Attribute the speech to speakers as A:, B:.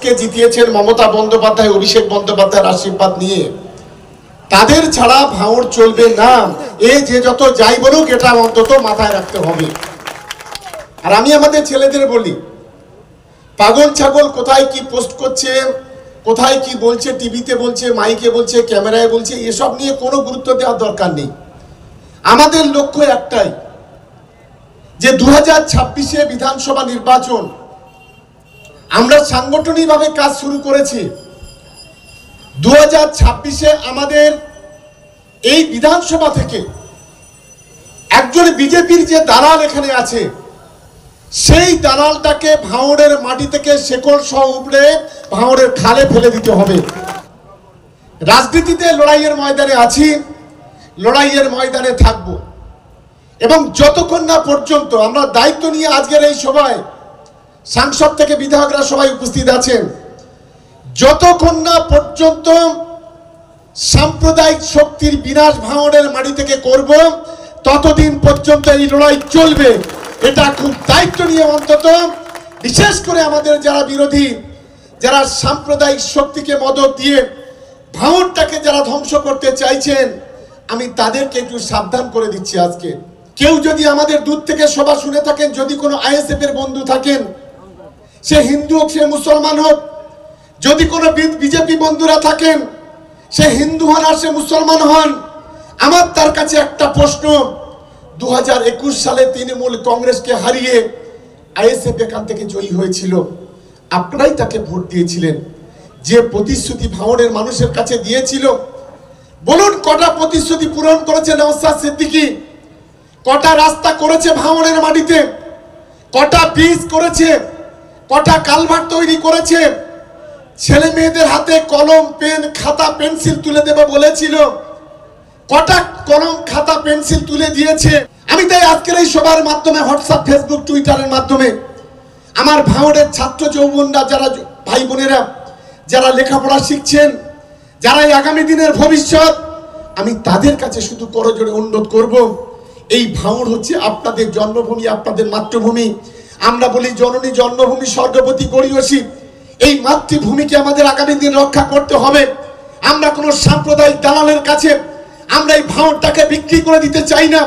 A: কে জিতিয়েছেন মমতা বন্দ্যোপাধ্যায়, অভিষেক বন্দ্যোপাধ্যায়ের আশীর্বাদ নিয়ে, তাদের ছাড়া ভাঙড় চলবে না। যে যত যাই বলুক, এটা অন্তত মাথায় রাখতে হবে। আর আমি আমাদের ছেলেদের বলি, পাগল ছাগল কোথায় কি পোস্ট করছে, কোথায় কি বলছে, টিভিতে বলছে, মাইকে বলছে, ক্যামেরায় বলছে, এসব নিয়ে কোনো গুরুত্ব দেওয়ার দরকার নেই। আমাদের লক্ষ্য একটাই, যে 2026-এ বিধানসভা নির্বাচন আমরা সাংগঠনিকভাবে কাজ শুরু করেছি। 2026-এ আমাদের এই বিধানসভা থেকে একজন বিজেপির যে দালাল এখানে আছে, সেই দালালটাকে ভাঙড়ের মাটি থেকে শেকড় সহ উপড়ে ভাঙড়ের খালে ফেলে দিতে হবে। রাজনীতিতে লড়াইয়ের ময়দানে আছি, লড়াইয়ের ময়দানে থাকব, এবং যতক্ষণ না পর্যন্ত আমরা দায়িত্ব নিয়ে আজকের এই সভায় সাংসদ থেকে বিধায়করা সবাই উপস্থিত আছেন, যতক্ষণ না পর্যন্ত সাম্প্রদায়িক শক্তির বিনাশ ভাঙড়ের মাটি থেকে করব, ততদিন পর্যন্ত এই লড়াই চলবে। এটা খুব দায়িত্ব নিয়ে, অন্তত বিশেষ করে আমাদের যারা বিরোধী, যারা সাম্প্রদায়িক শক্তিকে মদত দিয়ে ভাঙড়টাকে যারা ধ্বংস করতে চাইছেন, আমি তাদেরকে একটু সাবধান করে দিচ্ছি। আজকে কেউ যদি আমাদের দূর থেকে সভা শুনে থাকেন, যদি কোনো আইএসএফ এর বন্ধু থাকেন, সে হিন্দু হোক, সে মুসলমান হোক, যদি কোনো বিজেপি বন্ধুরা থাকেন, সে হিন্দু হন আর সে মুসলমান হন, আমার তার কাছে একটা প্রশ্ন, 2021 সালে তৃণমূল কংগ্রেসকে হারিয়ে আইএসএফ এখান থেকে জয়ী হয়েছিল, আপনারাই তাকে ভোট দিয়েছিলেন। যে প্রতিশ্রুতি ভাঙড়ের মানুষের কাছে দিয়েছিল, বলুন কটা প্রতিশ্রুতি পূরণ করেছে নওশাদ সিদ্দিকী? কটা রাস্তা করেছে ভাঙড়ের মাটিতে? কটা ব্রিজ করেছে? কটা কালভার্ট তৈরি করেছে? ছেলে মেয়েদের হাতে কলম, পেন, খাতা, পেন্সিল তুলে দেবে বলেছিল, কটা কলম, খাতা, পেন্সিল তুলে দিয়েছে? আমি তাই আজকের এই সবার মাধ্যমে, হোয়াটসঅ্যাপ, ফেসবুক, টুইটারের মাধ্যমে আমার ভাঙড়ের ছাত্র যৌবনরা, যারা ভাই বোনেরা যারা লেখাপড়া শিখছেন, যারা এই আগামী দিনের ভবিষ্যৎ, আমি তাদের কাছে শুধু করজোড়ে অনুরোধ করব, এই ভাঙড় হচ্ছে আপনাদের জন্মভূমি, আপনাদের মাতৃভূমি। আমরা বলি জননী জন্মভূমি স্বর্গবতী গড়িয়সী। এই মাতৃভূমিকে আমাদের আগামী দিন রক্ষা করতে হবে। আমরা কোনো সাম্প্রদায়িক দালালের কাছে আমরা এই ভাঙড়টাকে বিক্রি করে দিতে চাই না।